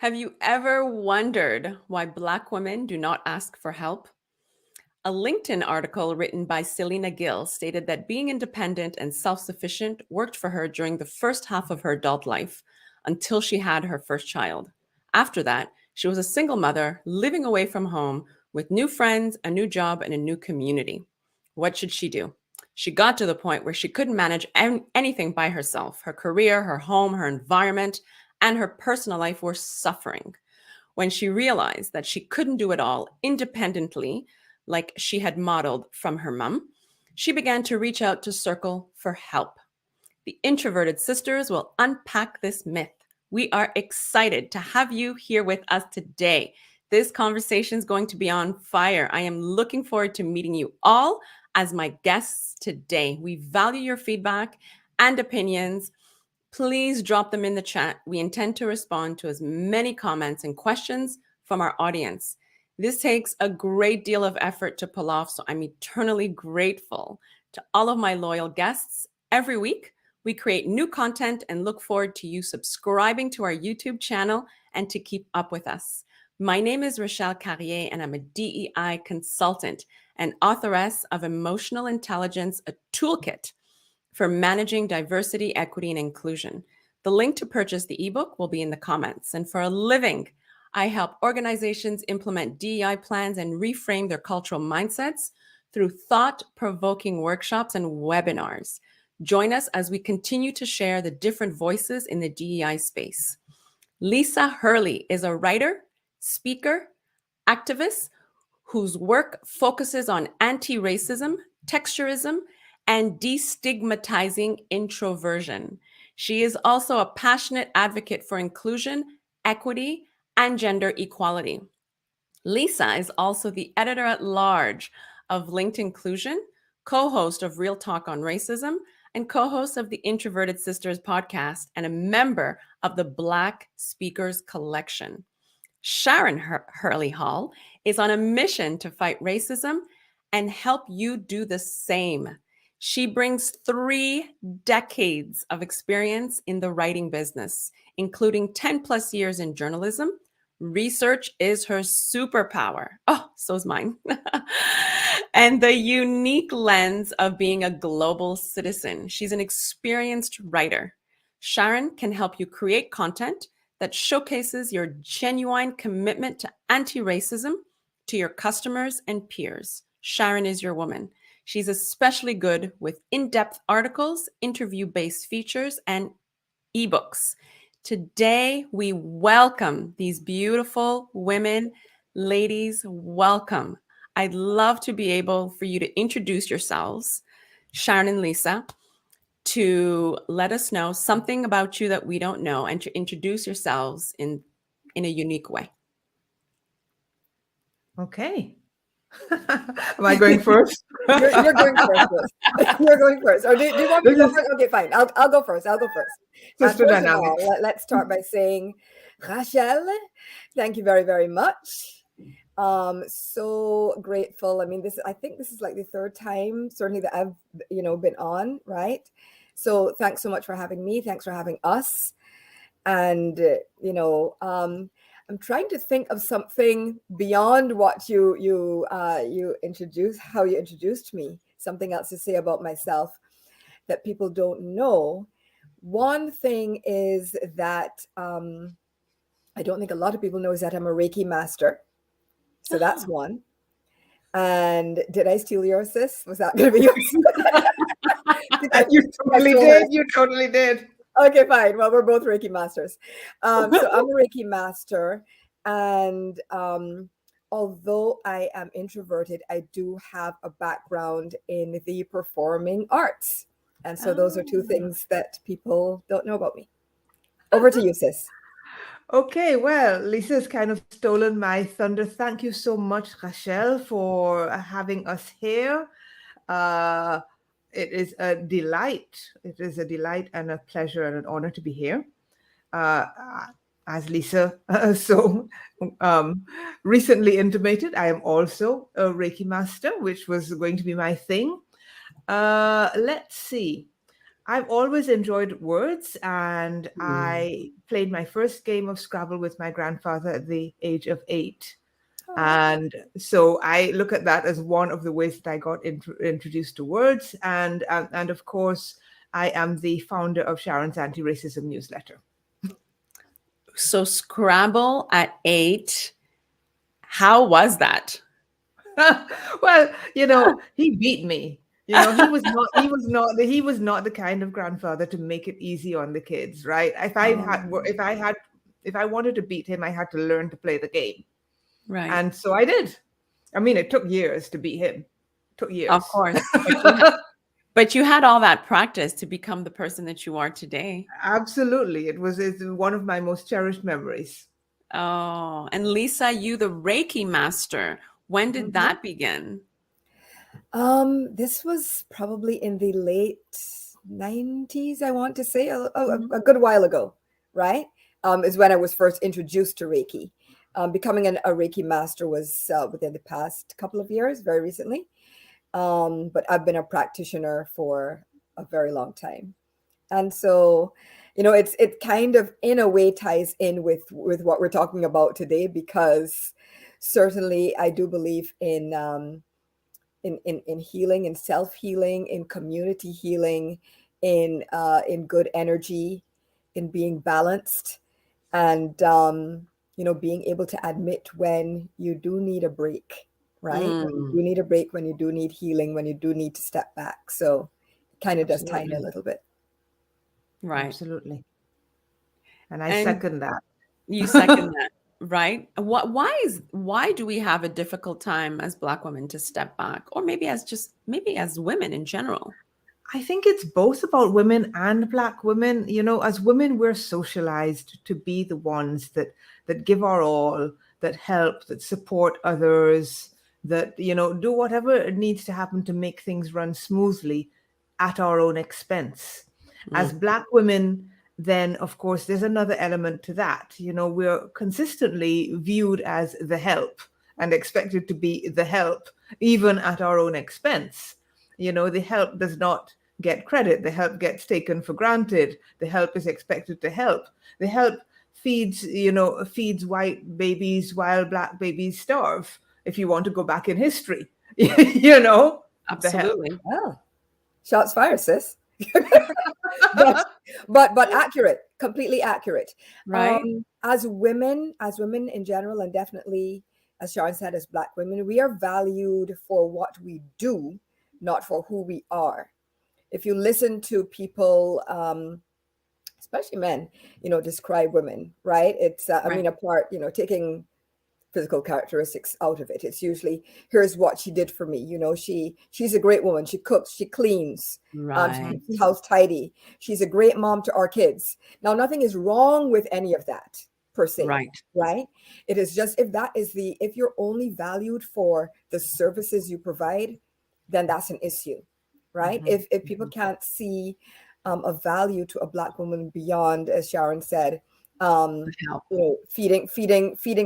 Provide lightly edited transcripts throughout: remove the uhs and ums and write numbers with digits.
Have you ever wondered why Black women do not ask for help? A LinkedIn article written by Selena Gill stated that being independent and self sufficient worked for her during the first half of her adult life until she had her first child. After that, she was a single mother living away from home with new friends, a new job, and a new community. What should she do? She got to the point where she couldn't manage anything by herself. Her career, her home, her environment, and her personal life were suffering. When she realized that she couldn't do it all independently, like she had modeled from her mom, she began to reach out to Circle for help. The Introverted Sisters will unpack this myth. We are excited to have you here with us today. This conversation is going to be on fire. I am looking forward to meeting you all as my guests today. We value your feedback and opinions. Please drop them in the chat. We intend to respond to as many comments and questions from our audience. This takes a great deal of effort to pull off, so I'm eternally grateful to all of my loyal guests. Every week, we create new content and look forward to you subscribing to our YouTube channel and to keep up with us. My name is Rochelle Carrier, and I'm a DEI consultant and authoress of Emotional Intelligence, a toolkit for managing diversity, equity, and inclusion. The link to purchase the ebook will be in the comments. And for a living, I help organizations implement DEI plans and reframe their cultural mindsets through thought-provoking workshops and webinars. Join us as we continue to share the different voices in the DEI space. Lisa Hurley is a writer, speaker, activist whose work focuses on anti-racism, texturism, and destigmatizing introversion. She is also a passionate advocate for inclusion, equity, and gender equality. Lisa is also the editor at large of Linked Inclusion, co-host of Real Talk on Racism, and co-host of the Introverted Sisters podcast, and a member of the Black Speakers Collection. Sharon Hurley Hall is on a mission to fight racism and help you do the same. She brings 3 decades of experience in the writing business, including 10 plus years in journalism. Research is her superpower. Oh, so is mine. And the unique lens of being a global citizen. She's an experienced writer. Sharon can help you create content that showcases your genuine commitment to anti-racism to your customers and peers. Sharon is your woman. She's especially good with in-depth articles, interview-based features, and ebooks. Today, we welcome these beautiful women. Ladies, welcome. I'd love to be able for you to introduce yourselves, Sharon and Lisa, to let us know something about you that we don't know and to introduce yourselves in a unique way. Okay. Am I going first? You're going first. You're going first. Or do you want me to go first? Okay, fine. I'll go first. First of all, let's start by saying, Rachel, thank you very, very much. So grateful. I mean, I think this is like the 3rd time, certainly, that I've, been on, right? So thanks so much for having me. Thanks for having us. And, I'm trying to think of something beyond what you introduced, how you introduced me, something else to say about myself that people don't know. One thing is that I don't think a lot of people know is that I'm a Reiki master. So that's one. And did I steal yours, sis? Was that going to be yours? You totally did. You totally did. Okay, fine. Well, we're both Reiki masters. So I'm a Reiki master. And although I am introverted, I do have a background in the performing arts. And so those are 2 things that people don't know about me. Over to you, sis. Okay, well, Lisa's kind of stolen my thunder. Thank you so much, Rachel, for having us here. It is a delight. It is a delight and a pleasure and an honor to be here. As Lisa so recently intimated, I am also a Reiki master, which was going to be my thing. Let's see. I've always enjoyed words, and Mm. I played my first game of Scrabble with my grandfather at the age of 8. Oh, And so I look at that as one of the ways that I got introduced to words. And of course, I am the founder of Sharon's Anti-Racism newsletter. So Scrabble at 8, how was that? Well, he beat me. He was not the kind of grandfather to make it easy on the kids, right? If I wanted to beat him, I had to learn to play the game. Right. And so I did. I mean, it took years to beat him. It took years. Of course. But you had all that practice to become the person that you are today. Absolutely. It's one of my most cherished memories. Oh, and Lisa, you the Reiki master. When did that begin? This was probably in the late 90s, I want to say, a good while ago, right? Is when I was first introduced to Reiki. Becoming a Reiki master was within the past couple of years, very recently. But I've been a practitioner for a very long time. And so, it kind of in a way ties in with what we're talking about today, because certainly I do believe in healing, in self-healing, in community healing, in good energy, in being balanced, and being able to admit when you do need a break, right? When you do need a break, when you do need healing, when you do need to step back. So it kind of does tie in a little bit. Right. Absolutely. And I second that. You second that, right? Why do we have a difficult time as Black women to step back, or maybe as women in general? I think it's both about women and Black women. As women, we're socialized to be the ones that give our all, that help, that support others, that, do whatever needs to happen to make things run smoothly at our own expense. As Black women, then, of course, there's another element to that. We're consistently viewed as the help and expected to be the help, even at our own expense. The help does not get credit. The help gets taken for granted. The help is expected to help. The help feeds white babies while Black babies starve, if you want to go back in history. Absolutely. Oh, shots fired, sis. but accurate, completely accurate. Right. As women in general, and definitely, as Sharon said, as Black women, we are valued for what we do, not for who we are. If you listen to people, especially men, describe women, right? It's, I mean, apart, taking physical characteristics out of it, it's usually, here's what she did for me. She's a great woman. She cooks, she cleans, she keeps the house tidy. She's a great mom to our kids. Now, nothing is wrong with any of that per se, right? It is just, if you're only valued for the services you provide, then that's an issue, right? If people can't see a value to a Black woman beyond, as Sharon said, feeding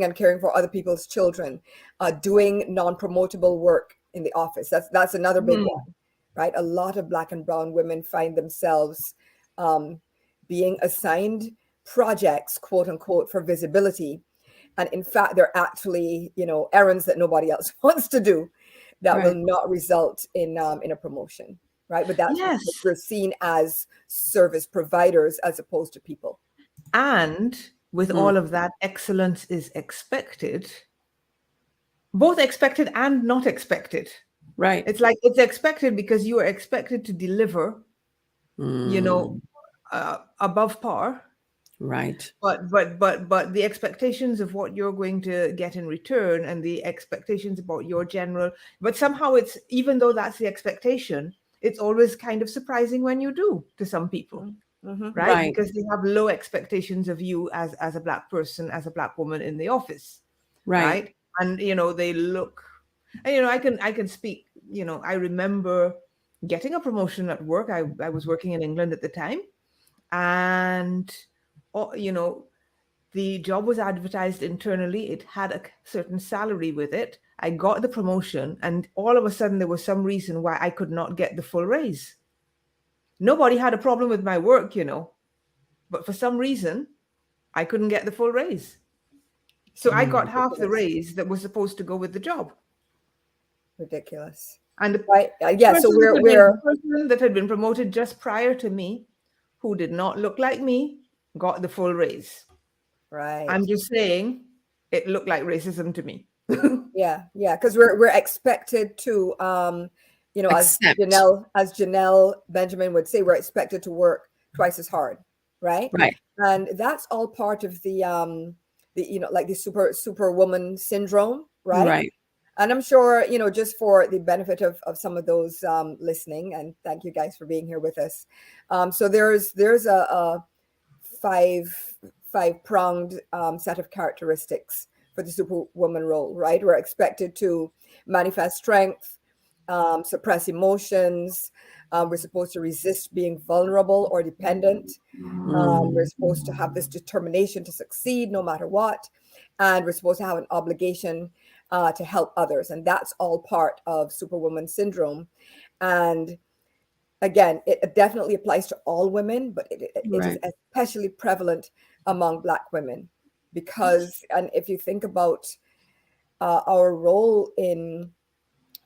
and caring for other people's children, doing non-promotable work in the office. That's another big one, right? A lot of Black and brown women find themselves being assigned projects, quote unquote, for visibility. And in fact, they're actually, errands that nobody else wants to do that will not result in a promotion, right? But that's because we're seen as service providers as opposed to people. And with all of that, excellence is expected, both expected and not expected. Right. It's like it's expected because you are expected to deliver, above par. Right. But the expectations of what you're going to get in return, and the expectations about your general, but somehow it's, even though that's the expectation, it's always kind of surprising when you do, to some people. Right? Because they have low expectations of you as a Black person, as a Black woman in the office. Right. And, they look, and, I can speak, I remember getting a promotion at work. I was working in England at the time, and, the job was advertised internally. It had a certain salary with it. I got the promotion, and all of a sudden there was some reason why I could not get the full raise. nobody had a problem with my work, but for some reason, I couldn't get the full raise. So I got half the raise that was supposed to go with the job. Ridiculous. And the right. Yeah. So we're person that had been promoted just prior to me, who did not look like me, got the full raise. right. I'm just saying, it looked like racism to me. Yeah. Because we're expected to, Accept. as Janelle Benjamin would say, we're expected to work twice as hard, right? Right. And that's all part of the like the superwoman syndrome, right? Right. And I'm sure, just for the benefit of some of those listening, and thank you guys for being here with us. So there's a five-pronged set of characteristics for the superwoman role, right? We're expected to manifest strength, suppress emotions. We're supposed to resist being vulnerable or dependent. We're supposed to have this determination to succeed no matter what. And we're supposed to have an obligation to help others. And that's all part of superwoman syndrome. And again, it definitely applies to all women, but it is especially prevalent among Black women. Because, and if you think about our role in,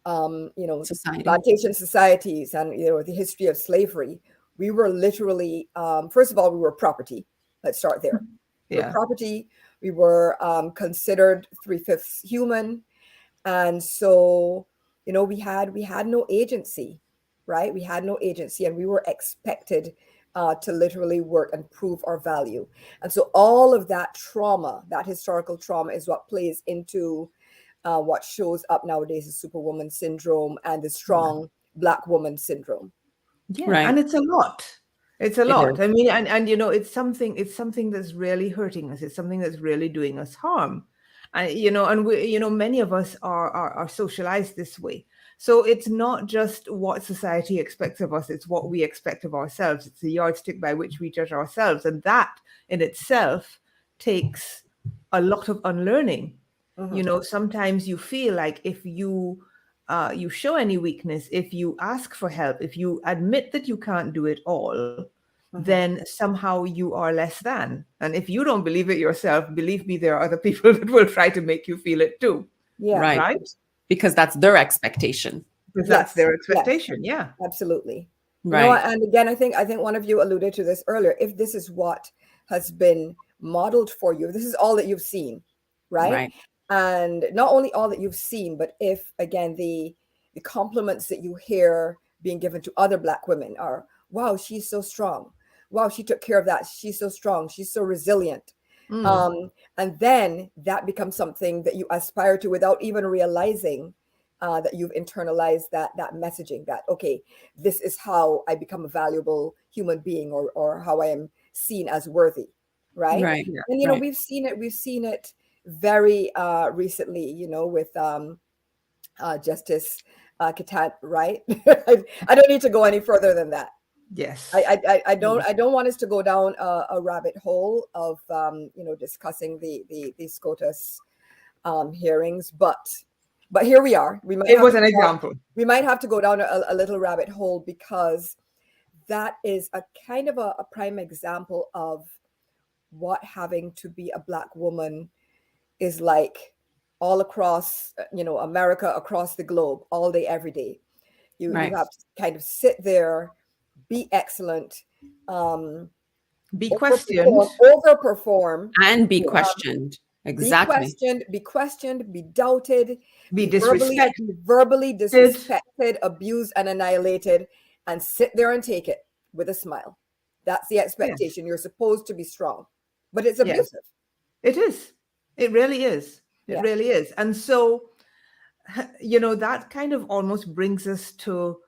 Society. plantation societies and, the history of slavery, we were literally, first of all, we were property. Let's start there. We were property. We were considered 3/5 human. And so, we had no agency, right? We had no agency, and we were expected to literally work and prove our value. And so all of that trauma, that historical trauma, is what plays into what shows up nowadays as superwoman syndrome and the strong Black woman syndrome. Yeah, right. And it's a lot. It's a lot. I mean, and it's something that's really hurting us. It's something that's really doing us harm. And and we, many of us are socialized this way. So it's not just what society expects of us, it's what we expect of ourselves. It's the yardstick by which we judge ourselves. And that in itself takes a lot of unlearning. Sometimes you feel like if you show any weakness, if you ask for help, if you admit that you can't do it all, then somehow you are less than. And if you don't believe it yourself, believe me, there are other people that will try to make you feel it too. Yeah. Right? Because that's their expectation. Because that's their expectation. Yes. Yeah. Absolutely. Right. And again, I think one of you alluded to this earlier. If this is what has been modeled for you, this is all that you've seen, right? And not only all that you've seen, but if, again, the compliments that you hear being given to other Black women are, wow, she's so strong. Wow, she took care of that. She's so strong. She's so resilient. And then that becomes something that you aspire to without even realizing that you've internalized that messaging, that, okay, this is how I become a valuable human being, or how I am seen as worthy. Right. And, we've seen it very recently, with Justice Ketanji, right? I don't need to go any further than that. Yes. I don't want us to go down a rabbit hole of discussing the SCOTUS hearings, but here we are. It was an example. We might have to go down a little rabbit hole, because that is a kind of a prime example of what having to be a Black woman is like all across, America, across the globe, all day, every day. You have to kind of sit there, be excellent, be questioned, overperform, and be questioned. Exactly. Be questioned, be doubted, be disrespected, verbally disrespected, abused, and annihilated, and sit there and take it with a smile. That's the expectation. You're supposed to be strong, but it's abusive. It is. It really is. It really is. And so, that kind of almost brings us to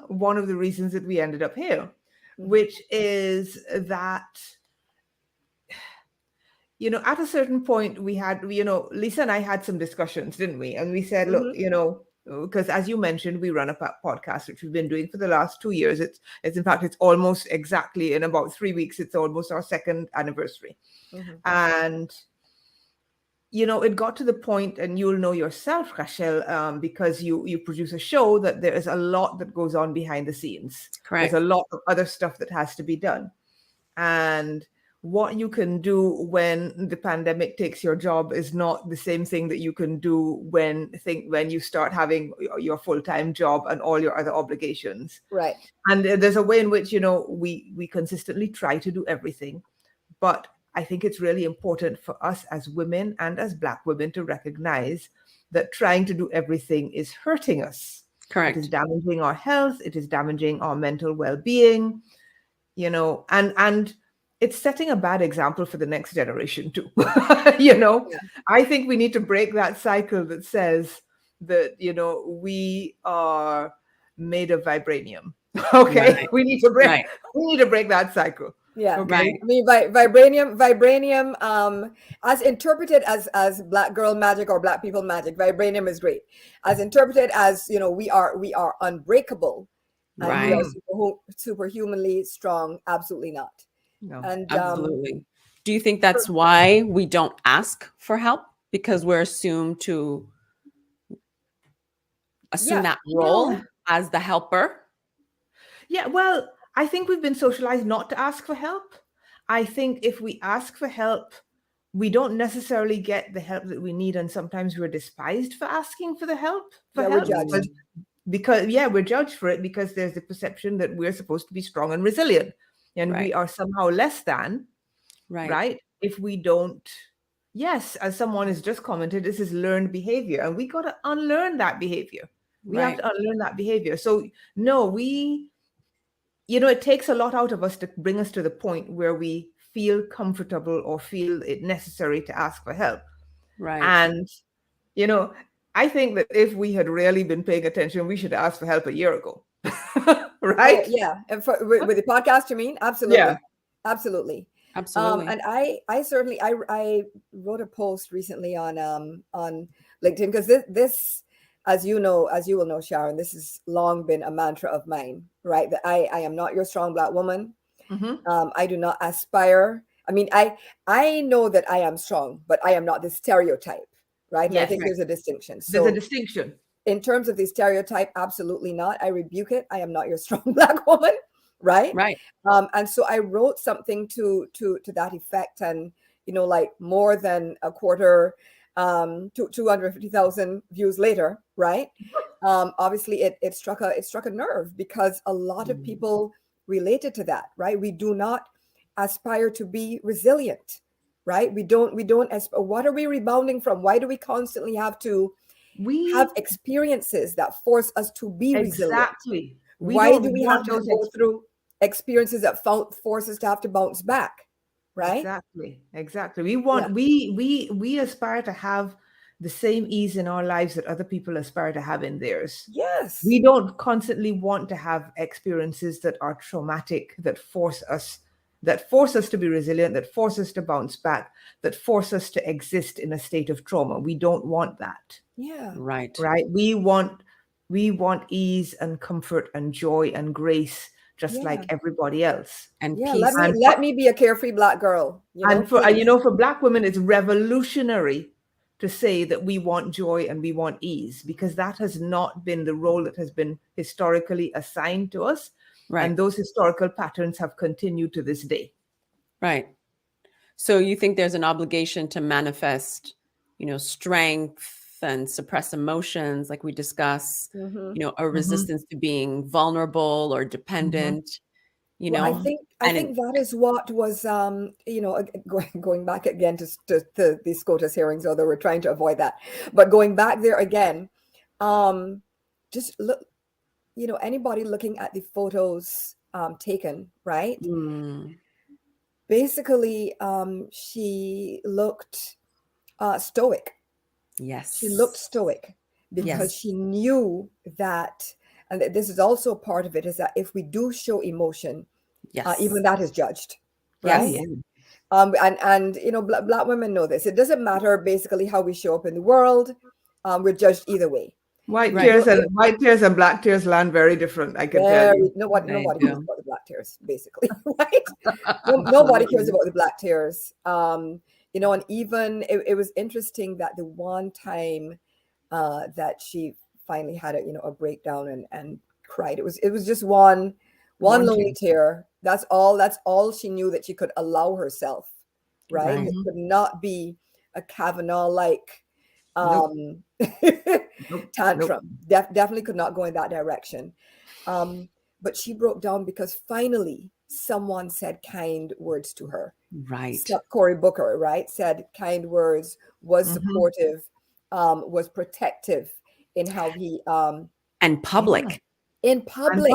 one of the reasons that we ended up here, which is that, at a certain point we had, Lisa and I had some discussions, didn't we? And we said, look, because as you mentioned, we run a podcast, which we've been doing for the last 2 years. It's in fact, it's almost exactly in about 3 weeks. It's almost our second anniversary. And it got to the point, and you'll know yourself, Rachel, because you produce a show, that there is a lot that goes on behind the scenes. Correct. There's a lot of other stuff that has to be done. And what you can do when the pandemic takes your job is not the same thing that you can do when you start having your full-time job and all your other obligations. Right. And there's a way in which, we consistently try to do everything. But I think it's really important for us as women and as Black women to recognize that trying to do everything is hurting us. Correct. It is damaging our health. It is damaging our mental well-being, and it's setting a bad example for the next generation too. Yeah. I think we need to break that cycle that says that, we are made of vibranium. Okay. Right. We need to break that cycle. Yeah. Okay. Right. I mean, vibranium, as interpreted as Black girl magic or Black people magic, vibranium is great. As interpreted as, we are unbreakable. And Right. we are superhumanly strong. Absolutely not. No. And Absolutely. Do you think that's why we don't ask for help? Because we're assumed to assume that role as the helper? Yeah, well, I think we've been socialized not to ask for help. I think if we ask for help, we don't necessarily get the help that we need, and sometimes we're despised for asking for the help. we're judged. Because we're judged for it, because there's the perception that we're supposed to be strong and resilient, and we are somehow less than, right? If we don't, yes, as someone has just commented, this is learned behavior, and we got to unlearn that behavior. We have to unlearn that behavior. So no, it takes a lot out of us to bring us to the point where we feel comfortable or feel it necessary to ask for help. Right. And, I think that if we had really been paying attention, we should ask for help a year ago. Right? Yeah. And with the podcast, you mean? Absolutely. Yeah. Absolutely. Absolutely. And I certainly, I wrote a post recently on LinkedIn, because this, as you will know, Sharon, this has long been a mantra of mine, right? That I am not your strong Black woman. Mm-hmm. I do not aspire. I mean, I know that I am strong, but I am not the stereotype, right? Yes, I think there's a distinction. There's So a distinction. in terms of the stereotype, absolutely not. I rebuke it. I am not your strong Black woman, right? Right. And so I wrote something to that effect, and like more than a quarter, 250,000 views later, right? Obviously, it struck a nerve, because a lot of people related to that, right? We do not aspire to be resilient, right? We don't. What are we rebounding from? Why do we constantly have to have experiences that force us to be resilient? Exactly. Why do we have to go through experiences that force us to have to bounce back? Right? Exactly. We want we aspire to have the same ease in our lives that other people aspire to have in theirs. Yes. We don't constantly want to have experiences that are traumatic, that force us to be resilient, that force us to bounce back, that force us to exist in a state of trauma. We don't want that. Yeah. Right. We want ease and comfort and joy and grace, just like everybody else. And yeah, peace. let me be a carefree Black girl. For Black women, it's revolutionary to say that we want joy and we want ease, because that has not been the role that has been historically assigned to us. Right. And those historical patterns have continued to this day. Right. So you think there's an obligation to manifest, strength and suppress emotions, like we discuss, a resistance to being vulnerable or dependent, Well, I think that is what was, going back again to these SCOTUS hearings, although we're trying to avoid that, but going back there again, just look, anybody looking at the photos taken, right? Basically, she looked stoic. Yes. She looked stoic because she knew that, and this is also part of it, is that if we do show emotion, even that is judged. Right? Yes. And Black women know this. It doesn't matter basically how we show up in the world. We're judged either way. White tears and Black tears land very different. I can tell you. Nobody cares about the Black tears, basically, right? Nobody cares about the Black tears. you know, and even it was interesting that the one time that she finally had a, you know, a breakdown and cried, it was just one lonely tear. That's all she knew that she could allow herself, right? Right. It could not be a Kavanaugh like Nope. tantrum. Definitely could not go in that direction. But she broke down because finally someone said kind words to her. Right. Cory Booker, right, said kind words, was supportive, was protective in how he And public. in public.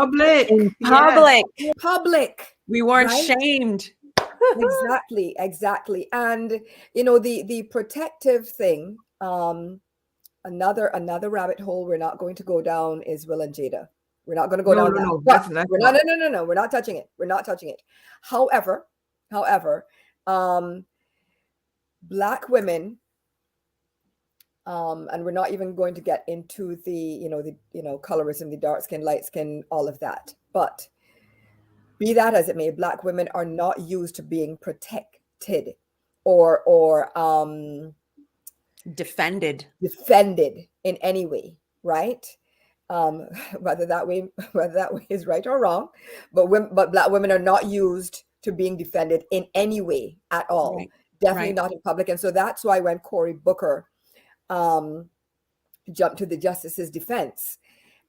In public. In public. We weren't right? shamed. Exactly. And you know, the protective thing, another rabbit hole we're not going to go down is Will and Jada. We're not going to go down that. No, But that's we're not, no, we're not touching it. We're not touching it. However, Black women, and we're not even going to get into the colorism, the dark skin, light skin, all of that. But be that as it may, Black women are not used to being protected or defended in any way, right? Whether that way is right or wrong, but Black women are not used to being defended in any way at all. Right. Definitely not in public. And so that's why when Cory Booker jumped to the justice's defense,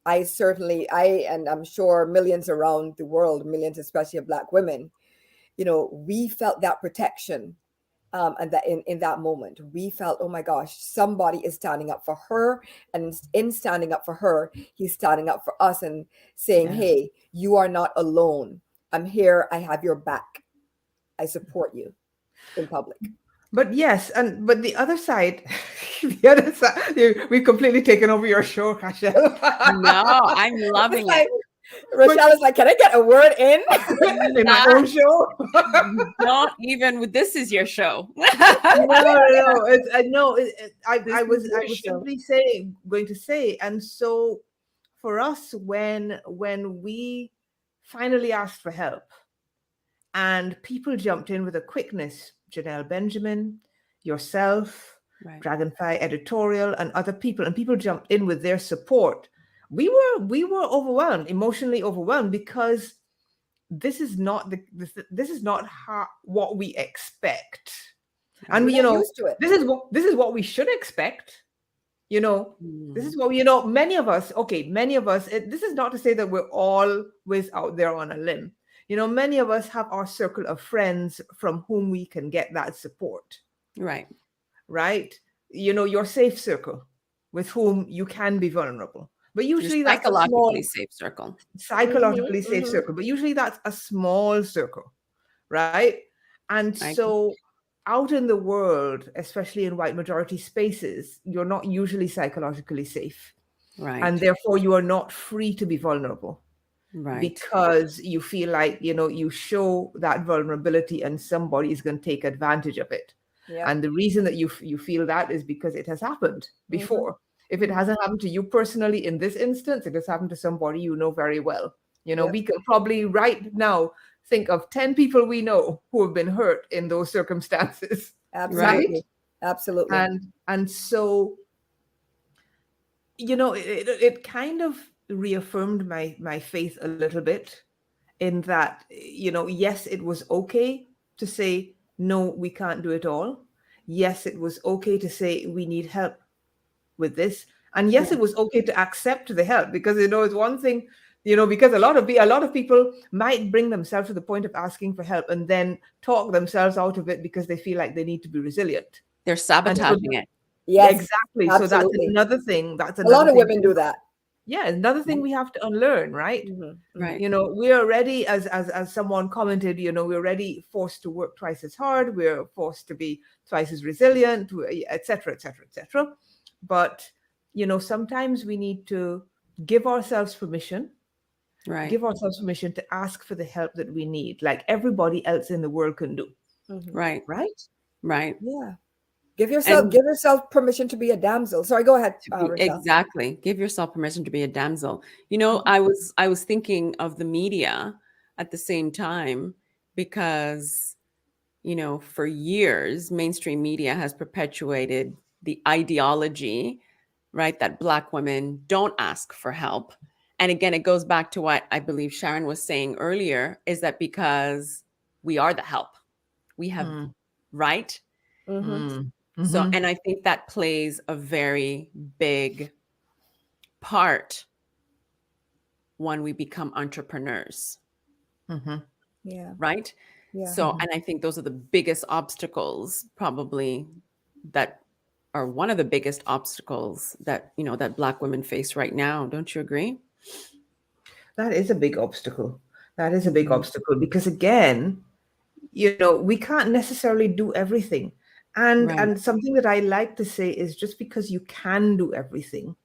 and I'm sure millions around the world, millions especially of Black women, you know, we felt that protection. And that in that moment, we felt, oh my gosh, somebody is standing up for her. And in standing up for her, he's standing up for us and saying, hey, you are not alone. I'm here. I have your back. I support you in public. But yes, but the other side, we've completely taken over your show, Rachel. No, I'm loving it. Rochelle is like, can I get a word in? In my own show? Don't even. This is your show. No. I was simply going to say, and so for us, when we finally asked for help, and people jumped in with a quickness, Janelle Benjamin, yourself, Right. Dragonfly Editorial, and other people, and people jumped in with their support. We were overwhelmed, emotionally overwhelmed, because this is not what we expect, and We're not used to it. this is what we should expect. You know, this is what many of us. This is not to say that we're always out there on a limb. You know, many of us have our circle of friends from whom we can get that support. Right. You know, your safe circle with whom you can be vulnerable. But usually that's psychologically safe circle. Safe circle. But usually that's a small circle, right? And so out in the world, especially in white majority spaces, you're not usually psychologically safe. Right. And therefore you are not free to be vulnerable. Right. Because you feel like, you know, you show that vulnerability and somebody is going to take advantage of it. Yep. And the reason that you feel that is because it has happened before. If it hasn't happened to you personally in this instance, it has happened to somebody you know very well. You know, we can probably right now think of 10 people we know who have been hurt in those circumstances. Absolutely. Right? Absolutely. And so, you know, it kind of reaffirmed my faith a little bit in that, you know, yes, it was okay to say, no, we can't do it all. Yes, it was okay to say we need help with this. And yes, it was okay to accept the help, because, you know, it's one thing, you know, because a lot of people might bring themselves to the point of asking for help and then talk themselves out of it because they feel like they need to be resilient. They're sabotaging it. Yes, exactly. Absolutely. So that's another thing. A lot of women do that. Yeah, another thing we have to unlearn, right? Right. You know, we are already, as someone commented, you know, we're already forced to work twice as hard. We're forced to be twice as resilient, et cetera, et cetera, et cetera. But, you know, sometimes we need to give ourselves permission. Right. Give ourselves permission to ask for the help that we need, like everybody else in the world can do. Right. Yeah. Give yourself permission to be a damsel. Sorry, go ahead. Exactly. Give yourself permission to be a damsel. You know, I was thinking of the media at the same time, because for years, mainstream media has perpetuated the ideology, right, that Black women don't ask for help. And again, it goes back to what I believe Sharon was saying earlier, is that because we are the help, we have, right? Mm-hmm. So, and I think that plays a very big part when we become entrepreneurs, Yeah. right? Yeah. So, and I think those are the biggest obstacles, probably, that are one of the biggest obstacles that, that Black women face right now. Don't you agree? That is a big obstacle. That is a big obstacle because, again, we can't necessarily do everything. And something that I like to say is, just because you can do everything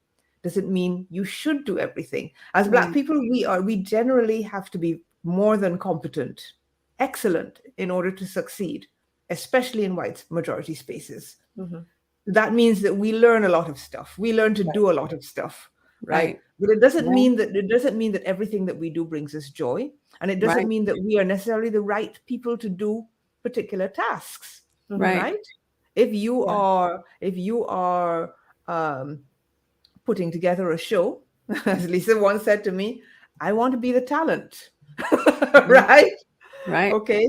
doesn't mean you should do everything. As Black people, we generally have to be more than competent, excellent, in order to succeed, especially in white majority spaces. That means that we learn a lot of stuff. We learn to do a lot of stuff, right? But it doesn't mean that everything that we do brings us joy, and it doesn't mean that we are necessarily the right people to do particular tasks, right? If you are putting together a show, as Lisa once said to me, I want to be the talent, right? Okay.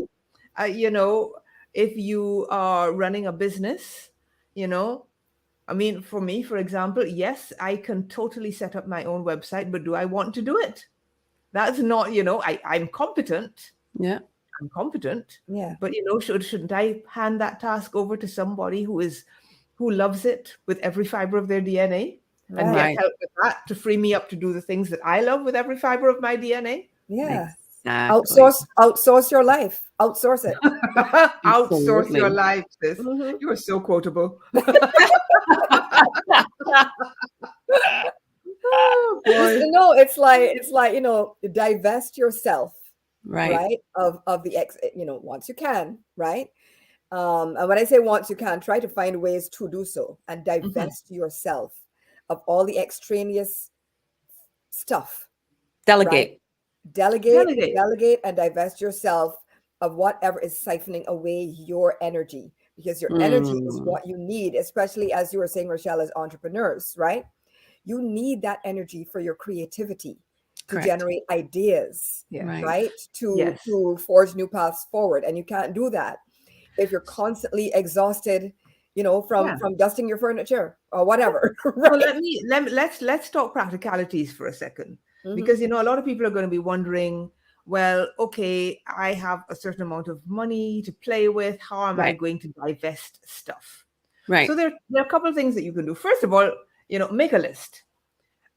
If you are running a business, I mean, for me, for example, yes, I can totally set up my own website, but do I want to do it? That's not, I'm competent. Yeah. I'm competent. Yeah. But, shouldn't I hand that task over to somebody who loves it with every fiber of their DNA and get help with that to free me up to do the things that I love with every fiber of my DNA? Yeah. Exactly. Outsource your life. Outsource it. Outsource your life, sis. You are so quotable. Oh, boy. It's like divest yourself, right? Of the once you can, right? And when I say once you can, try to find ways to do so and divest yourself of all the extraneous stuff. Delegate. Right? Delegate and divest yourself of whatever is siphoning away your energy, because your energy is what you need, especially as you were saying, Rochelle, as entrepreneurs, right? You need that energy for your creativity to generate ideas, right? To forge new paths forward. And you can't do that if you're constantly exhausted, from dusting your furniture or whatever. Right? Well, let's talk practicalities for a second. Because, a lot of people are going to be wondering, well, okay, I have a certain amount of money to play with. How am I going to divest stuff? Right. So there are a couple of things that you can do. First of all, make a list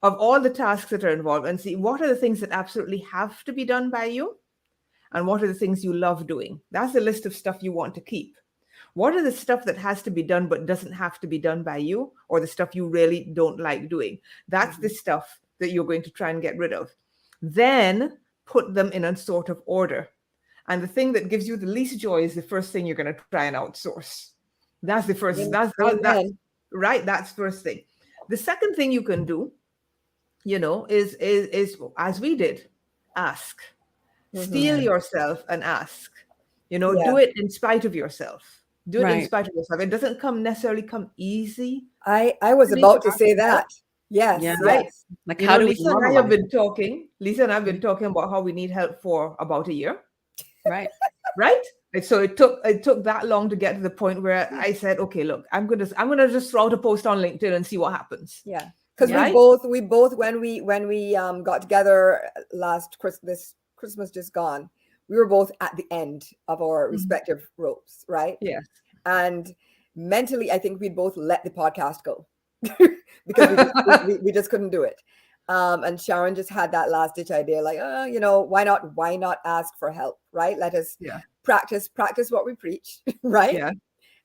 of all the tasks that are involved and see what are the things that absolutely have to be done by you and what are the things you love doing. That's the list of stuff you want to keep. What are the stuff that has to be done but doesn't have to be done by you, or the stuff you really don't like doing? That's the stuff that you're going to try and get rid of. Then put them in a sort of order. And the thing that gives you the least joy is the first thing you're going to try and outsource. That's the first. That's right. That's first thing. The second thing you can do, is as we did, ask. Steel yourself and ask. Do it in spite of yourself. Do it in spite of yourself. It doesn't necessarily come easy. I was about to say that. Yes. Yeah. Right. Like, how do we Lisa and I have been talking. Lisa and I have been talking about how we need help for about a year. Right. Right. And so it took that long to get to the point where I said, okay, look, I'm gonna just throw out a post on LinkedIn and see what happens. Yeah. Because we both when we got together this Christmas just gone, we were both at the end of our respective ropes, right? Yes. And mentally, I think we'd both let the podcast go because we just couldn't do it. And Sharon just had that last ditch idea, like, why not ask for help, right? Let us practice what we preach, right? Yeah.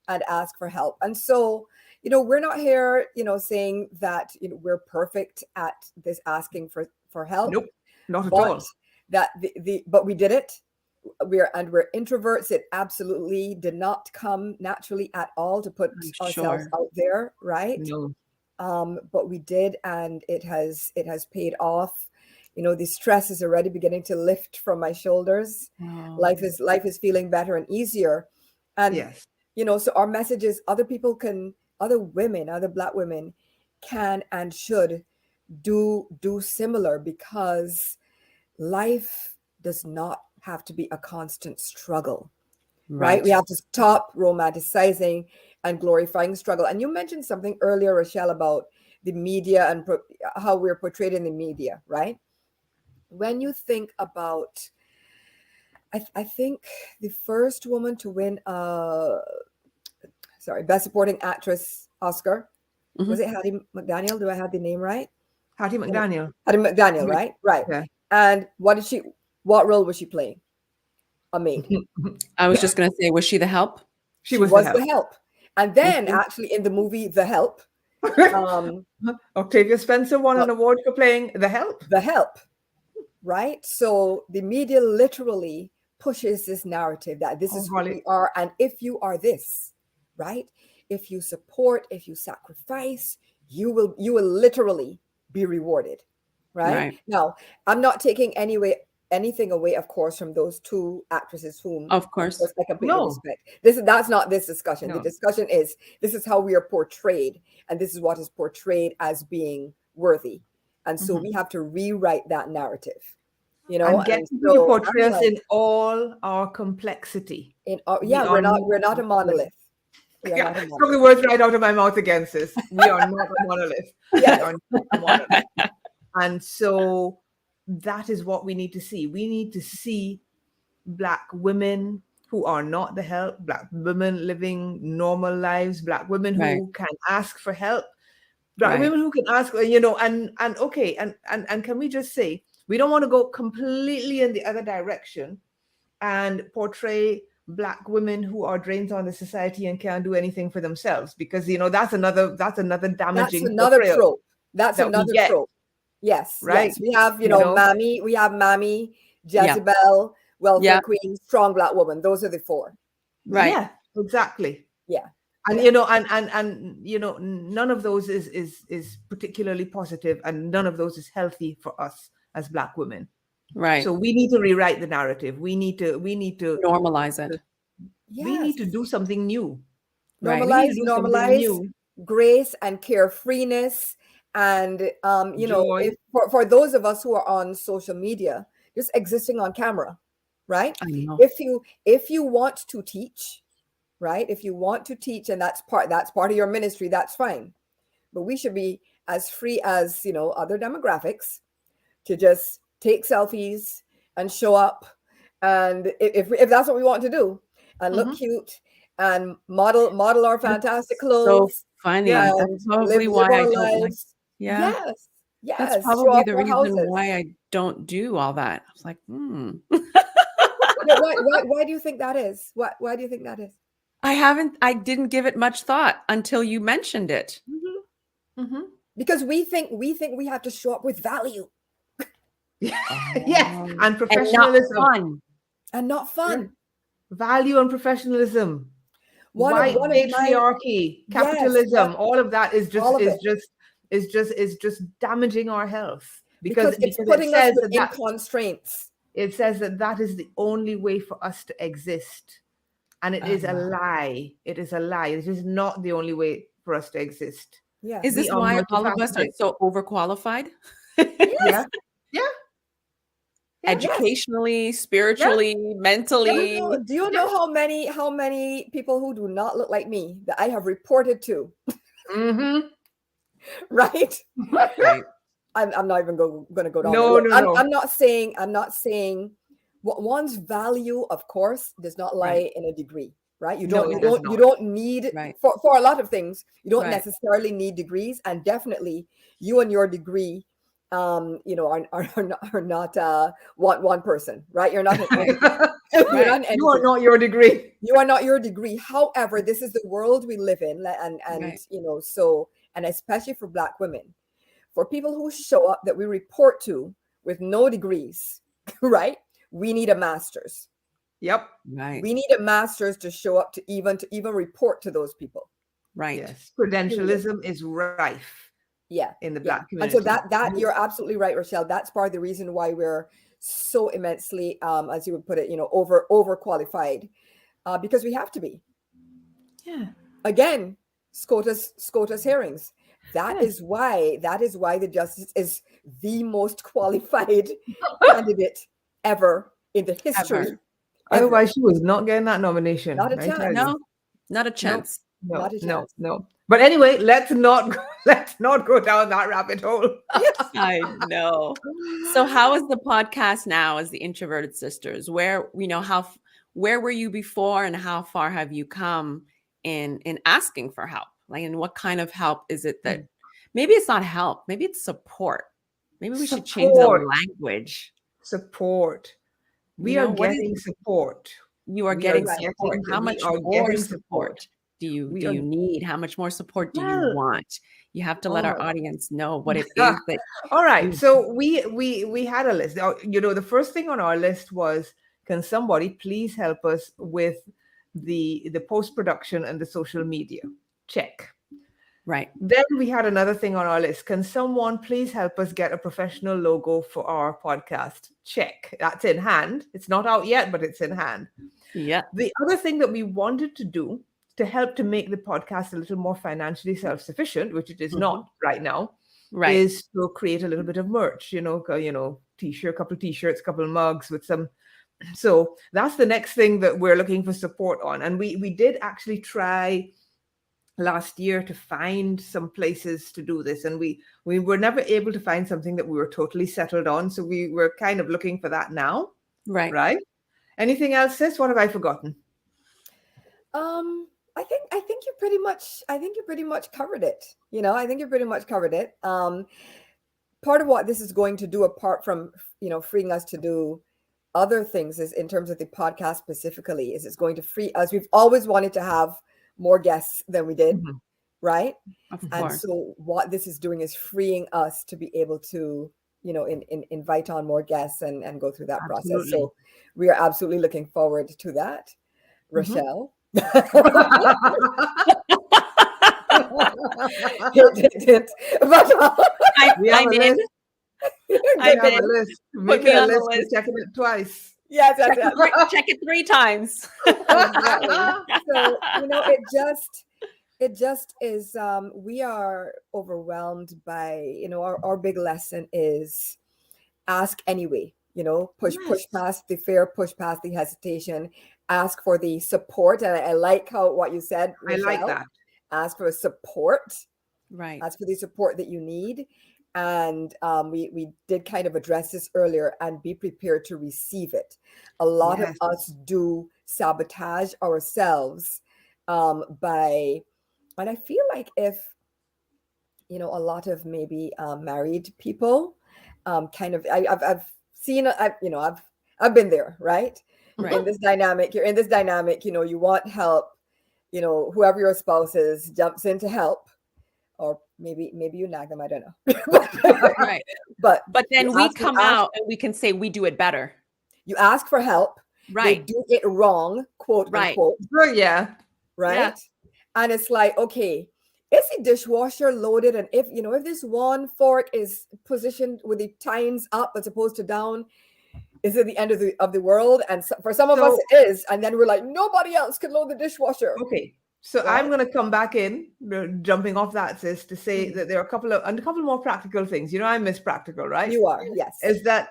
And ask for help. And so, we're not here, saying that we're perfect at this asking for help. Nope, not at all. But we did it. We're introverts. It absolutely did not come naturally at all to put ourselves out there, right? No. But we did, and it has paid off. The stress is already beginning to lift from my shoulders. Wow. Life is feeling better and easier. And Yes. so our message is other women, other Black women can and should do similar, because life does not have to be a constant struggle, right? We have to stop romanticizing and glorifying struggle. And you mentioned something earlier, Rochelle, about the media and how we're portrayed in the media, right? When you think about, I think the first woman to win Best Supporting Actress Oscar, was it Hattie McDaniel? Do I have the name right? Hattie McDaniel. Hattie McDaniel, right? Right. Yeah. And what role was she playing? A maid. I was just going to say, was she the help? She was the help. And then actually in the movie The Help, Octavia Spencer won an award for playing the help. The Help, right? So the media literally pushes this narrative that this is who we are. And if you are this, right? If you support, if you sacrifice, you will literally be rewarded, right? Now, I'm not taking anything away, of course, from those two actresses whom, of course, I completely respect. That's not this discussion. The discussion is, this is how we are portrayed, and this is what is portrayed as being worthy. And so we have to rewrite that narrative, and get people to portray us in all our complexity. We're not a monolith. Took the words right out of my mouth against this. We are not a monolith. Yes. We are not a monolith. And so that is what we need to see. We need to see Black women who are not the help, Black women living normal lives, Black women who can ask for help, Black women who can ask, and can we just say, we don't want to go completely in the other direction and portray Black women who are drains on the society and can't do anything for themselves, because that's another damaging. That's another trope. That's another trope. Yes, right. Yes. We have Mammy, Jezebel, welfare queen, strong Black woman. Those are the four. Right. Yeah, exactly. Yeah. And none of those is particularly positive, and none of those is healthy for us as Black women. Right. So we need to rewrite the narrative. We need to normalize it. We need to do something new. Normalize grace and carefreeness. And for those of us who are on social media, just existing on camera, right? If you want to teach, right? If you want to teach, and that's part of your ministry, that's fine. But we should be as free as other demographics to just take selfies and show up, and if that's what we want to do, and look cute and model our fantastic clothes. So funny. That's probably why I don't like. Yeah. Yes. That's probably the reason why I don't do all that. I was like, Why do you think that is? Why do you think that is? I didn't give it much thought until you mentioned it. Because we think we have to show up with value. Yes, and professionalism. And not fun. Value and professionalism. White patriarchy, capitalism, all of that is just damaging our health, because it's putting us in constraints. It says that is the only way for us to exist, and it is a lie. It is a lie. It is not the only way for us to exist. Yeah. Is this why all of us are so overqualified? Yeah. Educationally, spiritually, mentally. Do you know how many people who do not look like me that I have reported to? Right? I'm not even going to go down. No. I'm not saying what one's value, of course, does not lie in a degree, right? You don't need for a lot of things. You don't necessarily need degrees, and definitely you and your degree are not one person, right? You're not you are not your degree. You are not your degree. However, this is the world we live in, and so, and especially for Black women, for people who show up that we report to with no degrees, right? We need a master's. Yep. Right. We need a master's to show up to even report to those people. Right. Yes. Credentialism is rife. Yeah, in the Black community. And so that you're absolutely right, Rochelle. That's part of the reason why we're so immensely, as you would put it, overqualified, because we have to be. Yeah. Again, SCOTUS hearings. That Yes. is why the justice is the most qualified candidate ever in the history. Ever. Ever. Otherwise, she was not getting that nomination. Not a I tell chance. you. No, not a chance. No, Not a no, chance. no. But anyway, let's not go down that rabbit hole. I know. So how is the podcast now as the Introverted Sisters? Where, where were you before and how far have you come in asking for help? Like, and what kind of help is it that maybe it's not help, maybe it's support. Maybe we should change the Support. language. Support. We You are know, what is- getting support. You are We getting are support. getting- How we much are more getting support do you We are- need? How much more support do you Well, want? You have to let oh our my God. audience know what it is that All right. you- So we had a list. The first thing on our list was, can somebody please help us with the post-production and the social media? Check. right. Then we had another thing on our list. Can someone please help us get a professional logo for our podcast? Check. That's in hand. It's not out yet, but it's in hand. Yeah. The other thing that we wanted to do to help to make the podcast a little more financially self-sufficient, which it is not right now, Right. is to create a little bit of merch, t-shirt, couple t-shirts, couple mugs with some. So that's the next thing that we're looking for support on. And we did actually try last year to find some places to do this, and we were never able to find something that we were totally settled on. So we were kind of looking for that now. Right. Anything else, sis? What have I forgotten? I think you pretty much covered it. I think you pretty much covered it. Part of what this is going to do, apart from freeing us to do other things, is in terms of the podcast specifically, is it's going to free us. We've always wanted to have more guests than we did, right? Of And course. so what this is doing is freeing us to be able to invite on more guests and go through that process. Absolutely. So we are absolutely looking forward to that. Rochelle. Hint. But We have I'm a in. list. We I'm have a in. list. Put Make me it a on the list. We're list. checking it twice. yes, Check it 3 times. exactly. So it just is. We are overwhelmed by our big lesson is ask anyway. Push past the fear, push past the hesitation, ask for the support. And I like what you said, Rochelle. I like that. Ask for support. Right. Ask for the support that you need. And we did kind of address this earlier, and be prepared to receive it. A lot of us do sabotage ourselves by, and I feel like if, a lot of maybe married people kind of, I've seen, I've been there, right? In this dynamic, you're in this dynamic, you want help, whoever your spouse is jumps in to help. Or maybe you nag them, I don't know. Right. But then we come out and we can say we do it better. You ask for help. Right. They do it wrong, quote unquote. Sure, yeah. Right. Yeah. And it's like, okay, is the dishwasher loaded? And if this one fork is positioned with the tines up as opposed to down, is it the end of the world? And for some of us it is. And then we're like, nobody else can load the dishwasher. Okay. So I'm going to come back in, jumping off that, sis, to say that there are a couple more practical things. I miss practical, right? You are, yes. Is that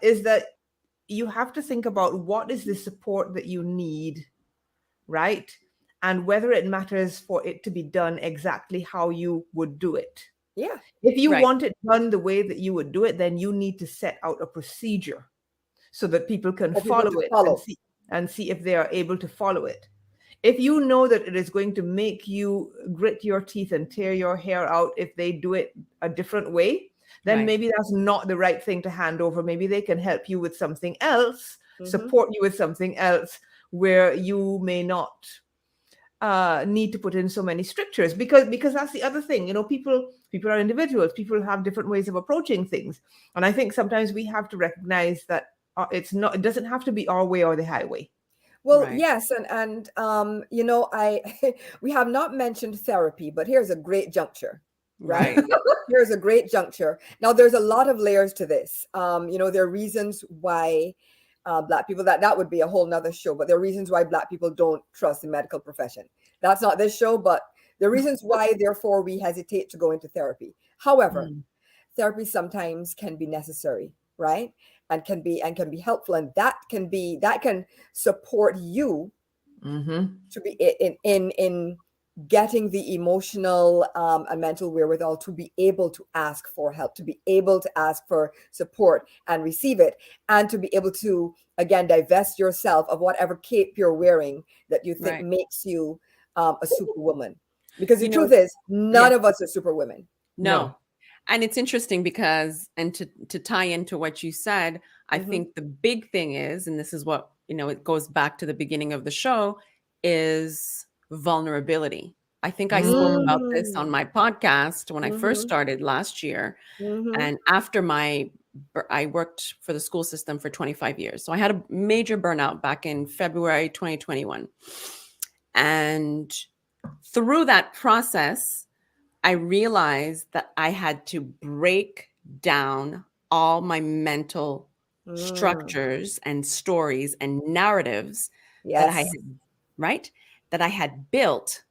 you have to think about what is the support that you need, right? And whether it matters for it to be done exactly how you would do it. Yeah. If you want it done the way that you would do it, then you need to set out a procedure so that people can follow it and see if they are able to follow it. If you know that it is going to make you grit your teeth and tear your hair out if they do it a different way, then maybe that's not the right thing to hand over. Maybe they can help you with something else, support you with something else where you may not need to put in so many strictures, because that's the other thing. People are individuals. People have different ways of approaching things. And I think sometimes we have to recognize that it doesn't have to be our way or the highway. Well, yes. And we have not mentioned therapy, but here's a great juncture, right? Here's a great juncture. Now, there's a lot of layers to this. There are reasons why Black people, that would be a whole nother show, but there are reasons why Black people don't trust the medical profession. That's not this show, but the reasons why, therefore, we hesitate to go into therapy. However, therapy sometimes can be necessary, right? And can be helpful, and that can support you to be in getting the emotional and mental wherewithal to be able to ask for help, to be able to ask for support and receive it, and to be able to, again, divest yourself of whatever cape you're wearing that you think makes you a superwoman. Because the truth is, none of us are superwomen. No. And it's interesting because, and to tie into what you said, I think the big thing is, and this is what, it goes back to the beginning of the show, is vulnerability. I think I spoke about this on my podcast when I first started last year. And after I worked for the school system for 25 years. So I had a major burnout back in February 2021. And through that process, I realized that I had to break down all my mental structures and stories and narratives that I had built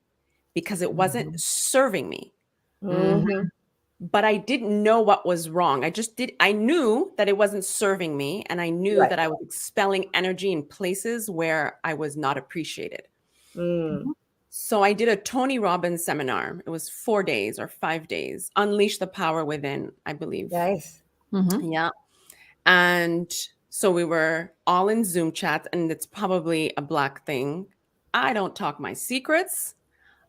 because it wasn't serving me. But I didn't know what was wrong. I knew that it wasn't serving me, and I knew that I was expelling energy in places where I was not appreciated. So I did a Tony Robbins seminar. It was 4 days or 5 days. Unleash the Power Within, I believe. Nice. Yeah. And so we were all in Zoom chat, and it's probably a Black thing. I don't talk my secrets.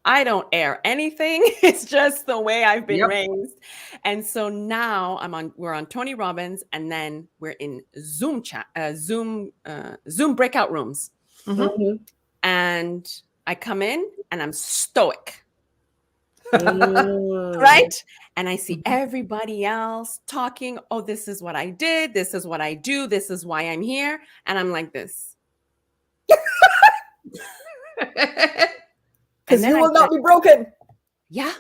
I don't air anything. It's just the way I've been raised. And so now we're on Tony Robbins, and then we're in Zoom chat, Zoom breakout rooms. And I come in and I'm stoic. Right? And I see everybody else talking. Oh, this is what I did. This is what I do. This is why I'm here. And I'm like this. Because you will not be broken. Yeah.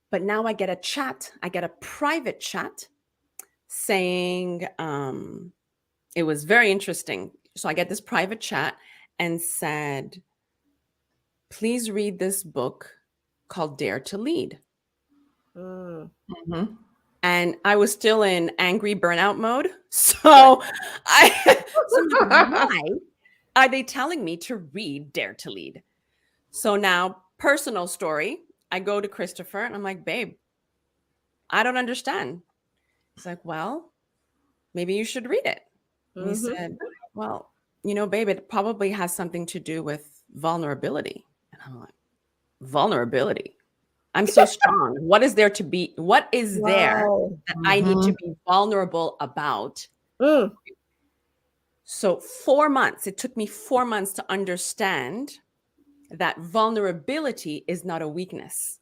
But now I get a chat. I get a private chat saying, it was very interesting. So I get this private chat and said, please read this book called Dare to Lead. And I was still in angry burnout mode. So why are they telling me to read Dare to Lead? So now, personal story, I go to Christopher and I'm like, babe, I don't understand. He's like, well, maybe you should read it. And he said, well, babe, it probably has something to do with vulnerability. And I'm like, vulnerability? I'm so strong. What is there to be? What is there that I need to be vulnerable about? So 4 months, it took me 4 months to understand that vulnerability is not a weakness.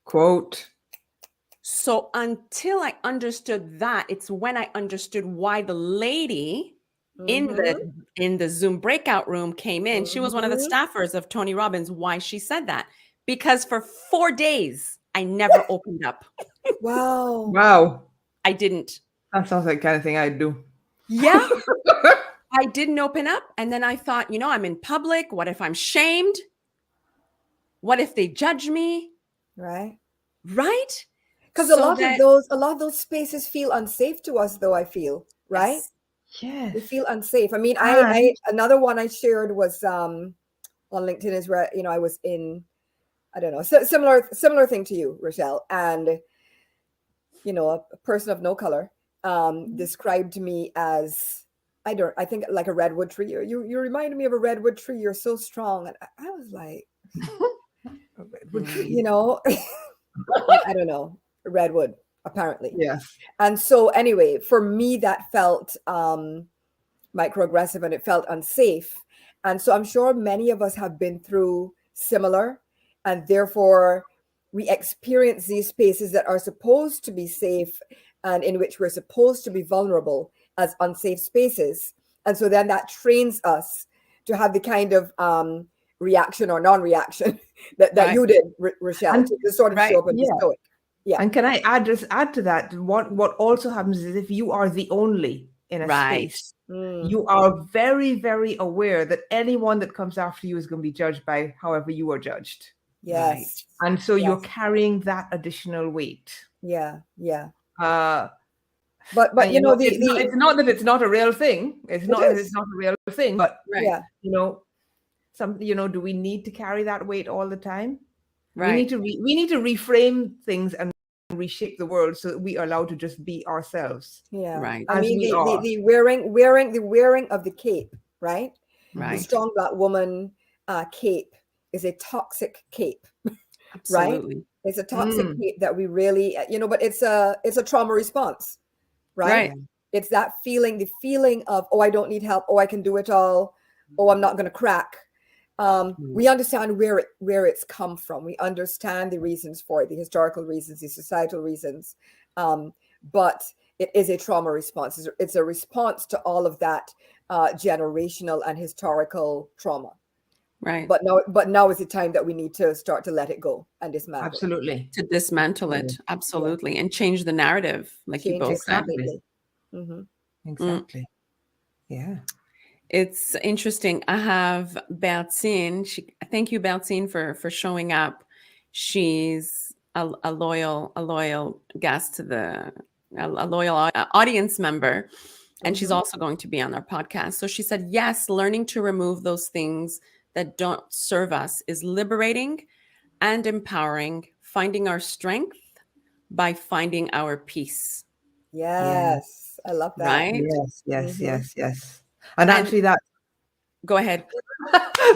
Quote. So until I understood that, it's when I understood why the lady in the Zoom breakout room came in. She was one of the staffers of Tony Robbins. Why she said that? Because for 4 days, I never opened up. Wow. I didn't. That sounds like the kind of thing I'd do. Yeah. I didn't open up. And then I thought, I'm in public. What if I'm shamed? What if they judge me? Right. Because So a lot of those spaces feel unsafe to us, though, I feel, right? Yes. They feel unsafe. I mean, I another one I shared was on LinkedIn is where, I was in, I don't know, similar thing to you, Rochelle. And, a person of no color described me as, I think like a redwood tree. You reminded me of a redwood tree. You're so strong. And I was like, a redwood tree. I don't know, redwood, apparently. Yes. And so anyway, for me, that felt microaggressive and it felt unsafe. And so I'm sure many of us have been through similar, and therefore we experience these spaces that are supposed to be safe and in which we're supposed to be vulnerable as unsafe spaces. And so then that trains us to have the kind of reaction or non-reaction that you did, Rochelle, and, to sort of show up and be stoic. Yeah. And can I add to that? What also happens is if you are the only in a Right. space, Mm. you are very, very aware that anyone that comes after you is going to be judged by however you are judged. Yes. And so you're Yes. carrying that additional weight. Yeah. Yeah. But But you know, it's not that it's not a real thing. It's not that is. it's not a real thing. But Right. Yeah. you know, do we need to carry that weight all the time? Right. We need to reframe things and reshape the world so that we are allowed to just be ourselves. Yeah. Right. I As mean, we the are. wearing of the cape, right? The Right. strong Black woman cape is a toxic cape, Absolutely. It's a toxic cape that we really, but it's a trauma response, right? Right. It's that feeling, the feeling of, oh, I don't need help. Oh, I can do it all. Oh, I'm not going to crack. We understand where it's come from. We understand the reasons for it, the historical reasons, the societal reasons. But it is a trauma response. It's a response to all of that generational and historical trauma. Right. But now is the time that we need to start to let it go and dismantle. Absolutely. To dismantle it. Absolutely. And change the narrative, like you both said. Exactly. Mm-hmm. Exactly. Yeah. It's interesting. I have Bertine. Thank you, Bertine, for showing up. She's a loyal guest to a loyal audience member, and she's also going to be on our podcast. So she said, yes, learning to remove those things that don't serve us is liberating and empowering, finding our strength by finding our peace. Yes. I love that. Right? Yes. And actually Go ahead.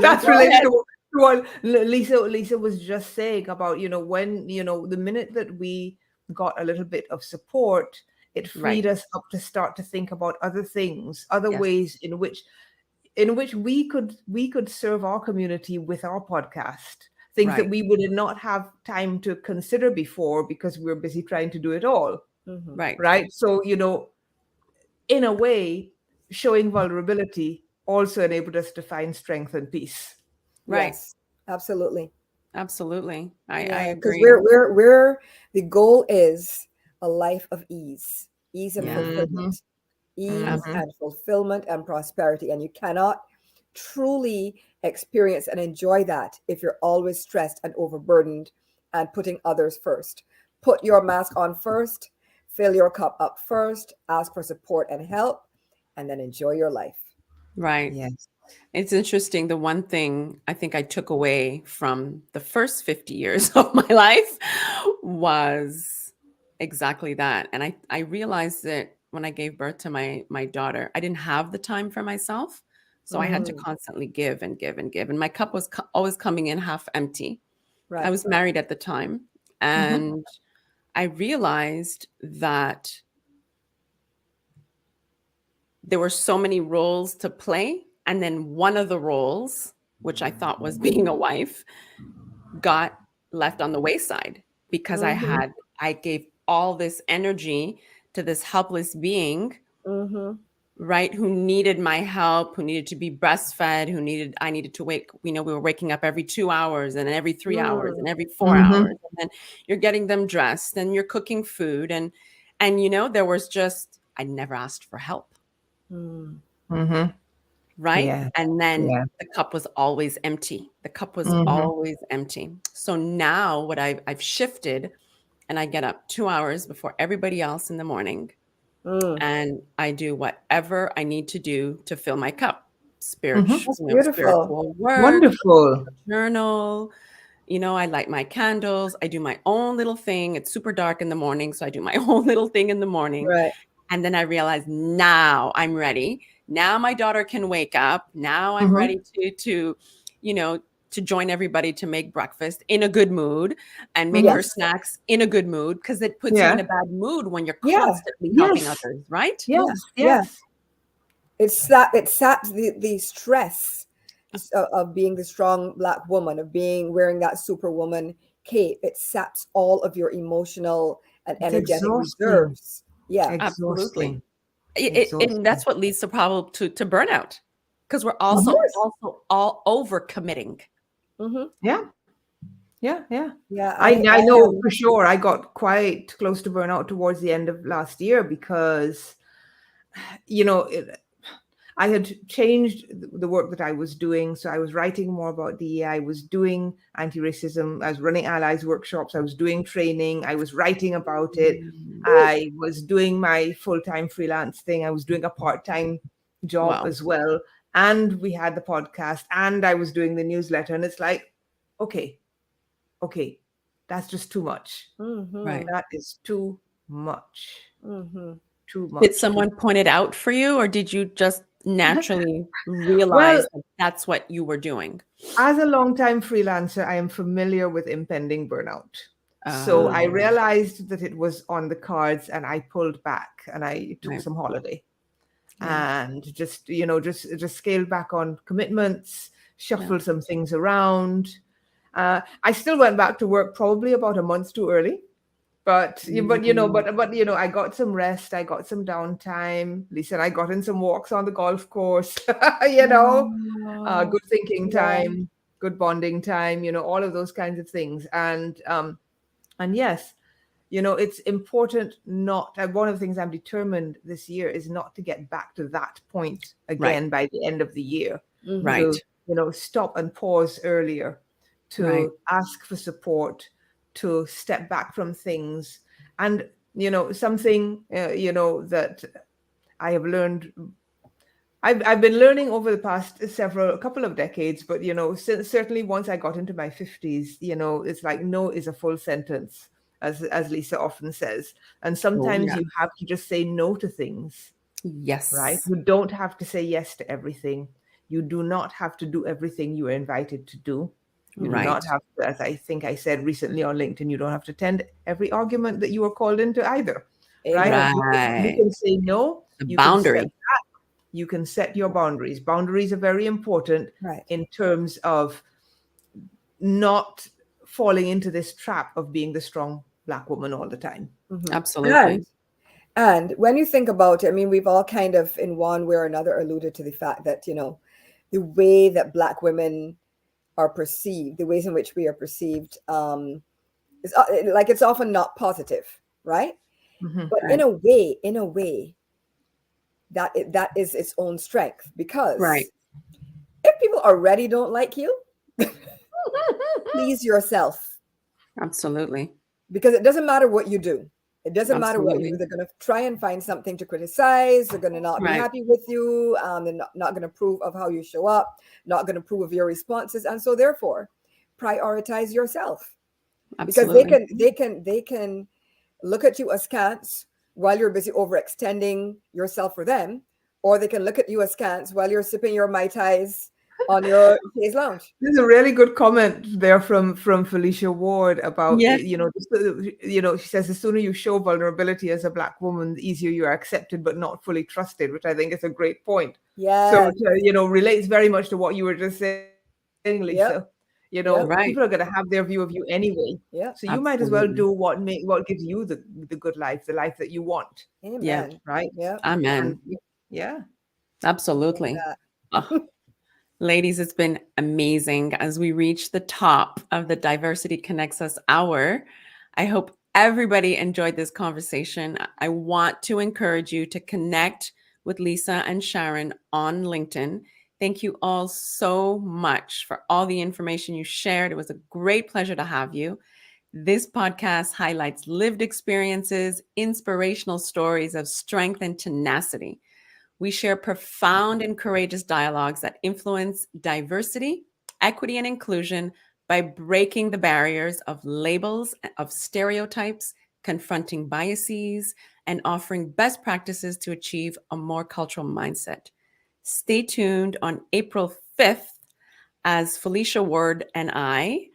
that's Go related ahead. to what Lisa was just saying about, when, the minute that we got a little bit of support, it freed us up to start to think about other things, other ways in which we could serve our community with our podcast, things that we would not have time to consider before because we're busy trying to do it all. Right. So, in a way, showing vulnerability also enabled us to find strength and peace. Right. Yes, absolutely. Absolutely. I Because agree. we're the goal is a life of ease and fulfillment, and fulfillment and prosperity. And you cannot truly experience and enjoy that if you're always stressed and overburdened and putting others first. Put your mask on first, fill your cup up first, ask for support and help, and then enjoy your life. Right. Yes. It's interesting. The one thing I think I took away from the first 50 years of my life was exactly that. And I realized that when I gave birth to my daughter, I didn't have the time for myself. So I had to constantly give and give and give. And my cup was always coming in half empty. Right. I was married at the time. And I realized that there were so many roles to play. And then one of the roles, which I thought was being a wife, got left on the wayside because I gave all this energy to this helpless being, right? Who needed my help, who needed to be breastfed, I needed to wake, we were waking up every 2 hours and then every 3 hours and every 4 hours. And then you're getting them dressed and you're cooking food. And there was just, I never asked for help. Right. Yeah. And then the cup was always empty. The cup was always empty. So now what I've shifted, and I get up 2 hours before everybody else in the morning. And I do whatever I need to do to fill my cup. Spiritual work, Wonderful. journal. I light my candles. I do my own little thing. It's super dark in the morning. So I do my own little thing in the morning. Right. And then I realize now I'm ready. Now my daughter can wake up. Now I'm ready to join everybody to make breakfast in a good mood and make her snacks in a good mood, because it puts you in a bad mood when you're constantly helping others, right? Yes. It saps the stress of being the strong Black woman, of wearing that superwoman cape. It saps all of your emotional and energetic reserves. Yeah, absolutely. And that's what leads to burnout, because we're also all over committing. Yeah. I know for sure I got quite close to burnout towards the end of last year, because you know, I had changed the work that I was doing. So I was writing more about DEI. I was doing anti-racism. I was running allies workshops. I was doing training. I was writing about it. I was doing my full-time freelance thing. I was doing a part-time job as well. And we had the podcast and I was doing the newsletter. And it's like, okay, that's just too much. Right. That is too much. Too much. Did someone point it out for you, or did you just naturally realize that that's what you were doing? As a longtime freelancer, I am familiar with impending burnout. So I realized that it was on the cards and I pulled back and I took some holiday and just scaled back on commitments, shuffled some things around. I still went back to work probably about a month too early. But I got some rest. I got some downtime. Lisa and I got in some walks on the golf course. Good thinking time, good bonding time. All of those kinds of things. And yes, it's important not. One of the things I'm determined this year is not to get back to that point again by the end of the year. Right. To, stop and pause earlier, to ask for support, to step back from things. And, something, that I have learned, I've been learning over the past couple of decades, but, certainly once I got into my 50s, it's like no is a full sentence, as Lisa often says. And sometimes you have to just say no to things. Yes. Right? You don't have to say yes to everything. You do not have to do everything you are invited to do. You do not have to, as I think I said recently on LinkedIn, you don't have to attend every argument that you are called into either. Right? You can say no. The boundary. You can set your boundaries. Boundaries are very important in terms of not falling into this trap of being the strong Black woman all the time. Absolutely. And when you think about it, I mean, we've all kind of in one way or another alluded to the fact that, the way that Black women are perceived, the ways in which we are perceived, is like it's often not positive, right? But in a way, that is its own strength, because if people already don't like you, please yourself. Absolutely. Because it doesn't matter what you do. It doesn't matter what you do. They're going to try and find something to criticize. They're going to not be happy with you. They're not going to approve of how you show up, not going to approve of your responses. And so therefore, prioritize yourself. Absolutely. Because they can look at you askance while you're busy overextending yourself for them, or they can look at you askance while you're sipping your Mai Tais on your chaise lounge. There's a really good comment there from Felicia Ward about, she says, the sooner you show vulnerability as a Black woman, the easier you are accepted, but not fully trusted, which I think is a great point. Yeah. So, relates very much to what you were just saying, Lisa. People are going to have their view of you anyway. Yeah. So you might as well do what gives you the good life, the life that you want. Amen. Yeah. Right. Yeah. Amen. Yeah. Absolutely. Ladies, it's been amazing as we reach the top of the Diversity Connects Us hour. I hope everybody enjoyed this conversation. I want to encourage you to connect with Lisa and Sharon on LinkedIn. Thank you all so much for all the information you shared. It was a great pleasure to have you. This podcast highlights lived experiences, inspirational stories of strength and tenacity. We share profound and courageous dialogues that influence diversity, equity, and inclusion by breaking the barriers of labels, of stereotypes, confronting biases, and offering best practices to achieve a more cultural mindset. Stay tuned on April 5th as Felicia Ward and I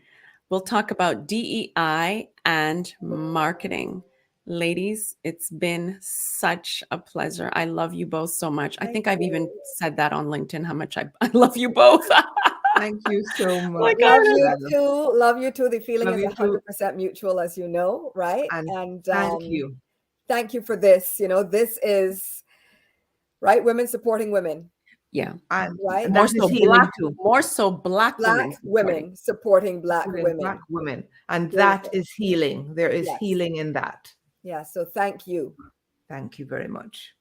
will talk about DEI and marketing. Ladies, it's been such a pleasure. I love you both so much. I think I've even said that on LinkedIn, how much I love you both. Thank you so much. Love you too. The feeling is 100% mutual, as you know, right? And thank you. Thank you for this. This is women supporting women. Yeah. Right. More so black women supporting Black women. Black women. And that is healing. There is healing in that. Yeah. So thank you. Thank you very much.